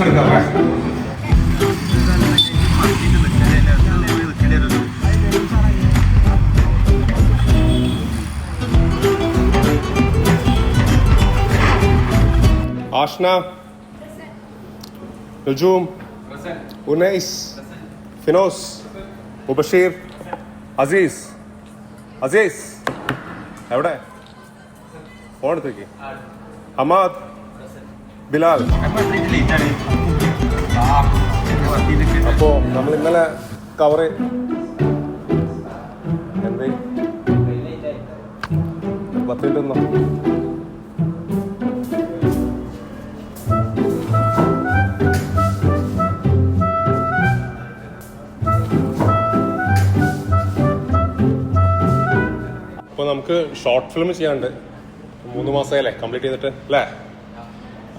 എടുക്കാം. ആഷ്ന, നുജൂം, ഉനൈസ്, ഫിനോസ്, മുബഷീർ, അസീസ്. അസീസ് എവിടെ? Phone എടുത്തേക്ക്. Hamad, Bilal. അപ്പോ നമ്മൾ ഇന്നലെ കവർ എന്തേ 10 മിനിറ്റ്. അപ്പോൾ നമുക്ക് ഷോർട്ട് ഫിലിം ചെയ്യാനുണ്ട്. 3 മാസമായല്ലേ കംപ്ലീറ്റ് ചെയ്തിട്ട് അല്ലേ?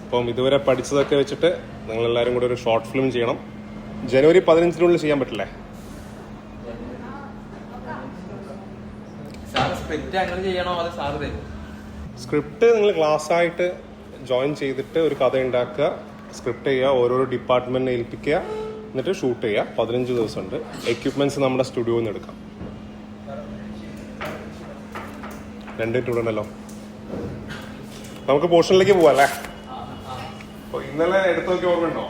അപ്പം ഇതുവരെ പഠിച്ചതൊക്കെ വെച്ചിട്ട് നിങ്ങളെല്ലാവരും കൂടെ ഒരു ഷോർട്ട് ഫിലിം ചെയ്യണം. ജനുവരി 15-നുള്ളിൽ ചെയ്യാൻ പറ്റില്ലേ? സ്ക്രിപ്റ്റ് നിങ്ങൾ ക്ലാസ്സായിട്ട് ജോയിൻ ചെയ്തിട്ട് ഒരു കഥ ഉണ്ടാക്കുക, സ്ക്രിപ്റ്റ് ചെയ്യുക, ഓരോരോ ഡിപ്പാർട്ട്മെന്റിനെ ഏൽപ്പിക്കുക, എന്നിട്ട് ഷൂട്ട് ചെയ്യുക. 15 ദിവസമുണ്ട്. എക്യുപ്മെന്റ്സ് നമ്മുടെ സ്റ്റുഡിയോയിൽ നിന്ന് എടുക്കാം. 2 മിനിറ്റ് ഉണ്ടല്ലോ. നമുക്ക് പോർഷനിലേക്ക് പോവാം അല്ലേ? അപ്പൊ ഇന്നലെ എടുത്തു നോക്കി ഓർമ്മയുണ്ടോ?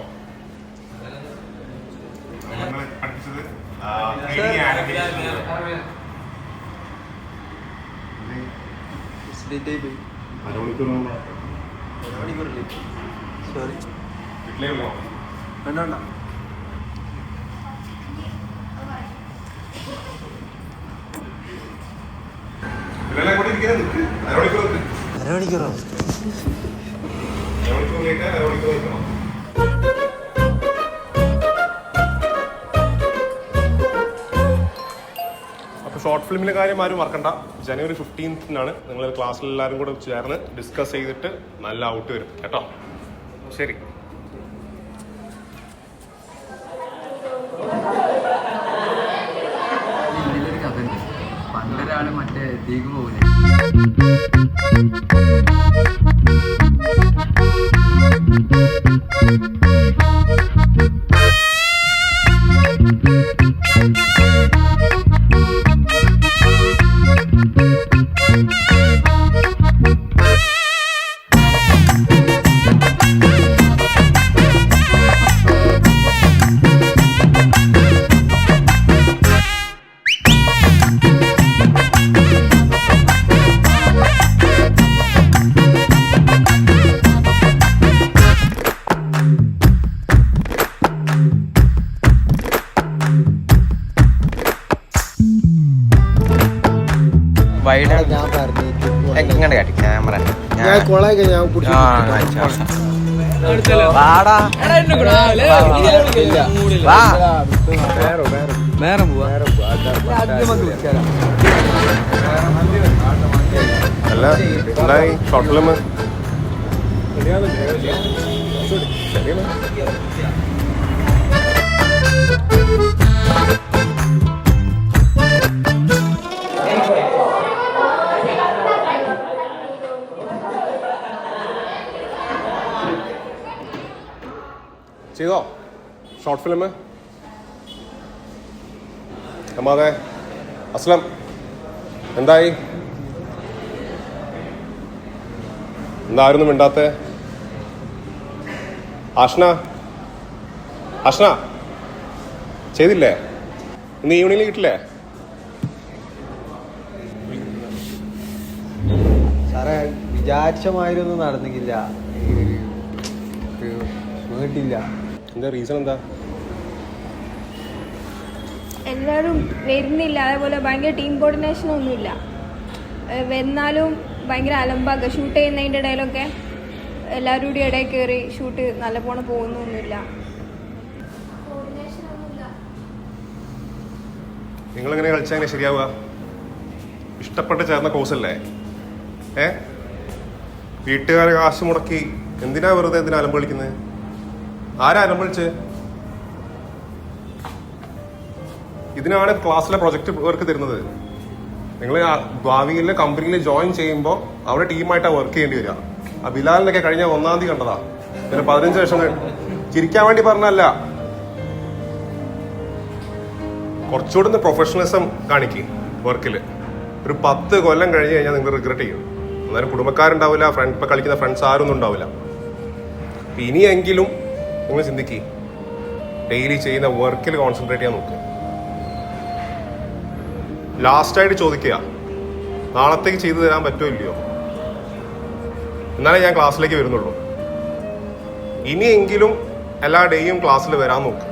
അരമണിക്കൂറോ? അപ്പോൾ ഷോർട്ട് ഫിലിമിന്റെ കാര്യം ആരും മറക്കണ്ട. ജനുവരി 15-നാണ് നിങ്ങൾ ക്ലാസ്സിൽ എല്ലാവരും കൂടെ ചേർന്ന് ഡിസ്കസ് ചെയ്തിട്ട് നല്ല ഔട്ട് വരും കേട്ടോ. ശരി. പണ്ടൊരാള് മറ്റേ ദീപ് പോലെ എങ്ങനെ കാട്ടി ക്യാമറ അല്ല എന്തായി ഷോർട്ട് ഫിലിം? ചെയ്തോ ഷോർട്ട് ഫിലിം? അമ്മാതെ, അസ്ലം എന്തായി? എന്തായിരുന്നു മിണ്ടാത്തെ? ആഷ്ന, ആഷ്ന ചെയ്തില്ലേ? ഇന്ന് ഈവനിങ്ങിൽ കിട്ടില്ലേ? സാറേ വിചാരിച്ചമായിരുന്നു നടന്നില്ല. വീട്ടില്ല. എന്താ റീസൺ? എന്താ? എല്ലാവരും വരുന്നില്ല. അതേപോലെ ഭയങ്കര ടീം കോർഡിനേഷൻ ഒന്നുമില്ല. വന്നാലും ഭയങ്കര അലമ്പാക്കുക. ഷൂട്ട് ചെയ്യുന്നതിൻ്റെ ഇടയിലൊക്കെ എല്ലാവരും കൂടി ഇടയിൽ കയറി ഷൂട്ട് നല്ല പോണ പോകുന്നൊന്നുമില്ല. നിങ്ങളെങ്ങനെ കളിച്ചാൽ എങ്ങനെ ശരിയാവുക? ഇഷ്ടപ്പെട്ട് ചേർന്ന കോഴ്സല്ലേ? വീട്ടുകാരെ കാശ് മുടക്കി എന്തിനാ വെറുതെ എന്തിനാ അലമ്പ് കളിക്കുന്നത്? ആരാ അലമ്പ് കളിച്ച്? ഇതിനാണ് ക്ലാസ്സിലെ പ്രൊജക്ട് വർക്ക് തരുന്നത്. നിങ്ങൾ ഭാവിയിൽ കമ്പനിയിൽ ജോയിൻ ചെയ്യുമ്പോൾ അവിടെ ടീമായിട്ടാണ് വർക്ക് ചെയ്യേണ്ടി വരിക. ആ ബിലാലിനൊക്കെ കഴിഞ്ഞ 1-ാം തീയതി കണ്ടതാ. പിന്നെ 15 വർഷം ചിരിക്കാൻ വേണ്ടി പറഞ്ഞല്ല, കുറച്ചുകൂടെ ഒന്ന് പ്രൊഫഷണലിസം കാണിക്ക് വർക്കിൽ. ഒരു 10 കൊല്ലം കഴിഞ്ഞ് കഴിഞ്ഞാൽ നിങ്ങൾ റിഗ്രറ്റ് ചെയ്യും. അന്നേരം കുടുംബക്കാരുണ്ടാവില്ല, ഇപ്പം കളിക്കുന്ന ഫ്രണ്ട്സ് ആരൊന്നും ഉണ്ടാവില്ല. ഇനിയെങ്കിലും നിങ്ങൾ ചിന്തിക്കുക, ഡെയിലി ചെയ്യുന്ന വർക്കിൽ കോൺസെൻട്രേറ്റ് ചെയ്യാൻ നോക്കുക. ലാസ്റ്റായിട്ട് ചോദിക്കുക, നാളത്തേക്ക് ചെയ്തു തരാൻ പറ്റുമോ ഇല്ലയോ, എന്നാലേ ഞാൻ ക്ലാസ്സിലേക്ക് വരുന്നുള്ളൂ. ഇനിയെങ്കിലും എല്ലാ ഡേയും ക്ലാസ്സിൽ വരാൻ നോക്കുക.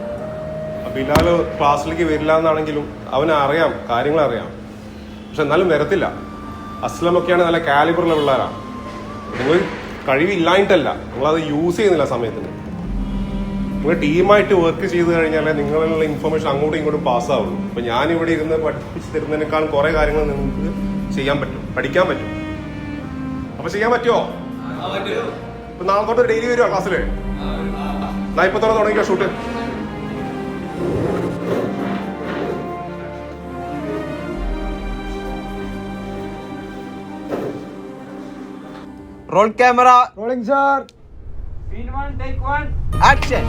ബിലാൽ ക്ലാസ്സിലേക്ക് വരില്ല എന്നാണെങ്കിലും അവന് അറിയാം, കാര്യങ്ങൾ അറിയാം, പക്ഷെ എന്നാലും വരത്തില്ല. അസ്ലമൊക്കെയാണ് നല്ല കാലിബറുള്ള പിള്ളേരാണ്. നിങ്ങൾ കഴിവില്ലായിട്ടല്ല, നിങ്ങളത് യൂസ് ചെയ്യുന്നില്ല സമയത്തിന്. നിങ്ങൾ ടീമായിട്ട് വർക്ക് ചെയ്ത് കഴിഞ്ഞാൽ നിങ്ങളുള്ള ഇൻഫർമേഷൻ അങ്ങോട്ടും ഇങ്ങോട്ടും പാസ്സാവുള്ളൂ. ഇപ്പൊ ഞാനിവിടെ ഇരുന്ന് പഠിപ്പിച്ച് തരുന്നതിനേക്കാളും കുറെ കാര്യങ്ങൾ നിങ്ങൾക്ക് ചെയ്യാൻ പറ്റും, പഠിക്കാൻ പറ്റും. അപ്പൊ ചെയ്യാൻ പറ്റുമോ? ഇപ്പൊ നാളെ തൊട്ട് ഡെയിലി വരുമോ ക്ലാസ്സില്? ഞാൻ ഇപ്പൊ തുടങ്ങിക്കോ shoot. Roll camera. Rolling sir. Scene 1, take 1. Action.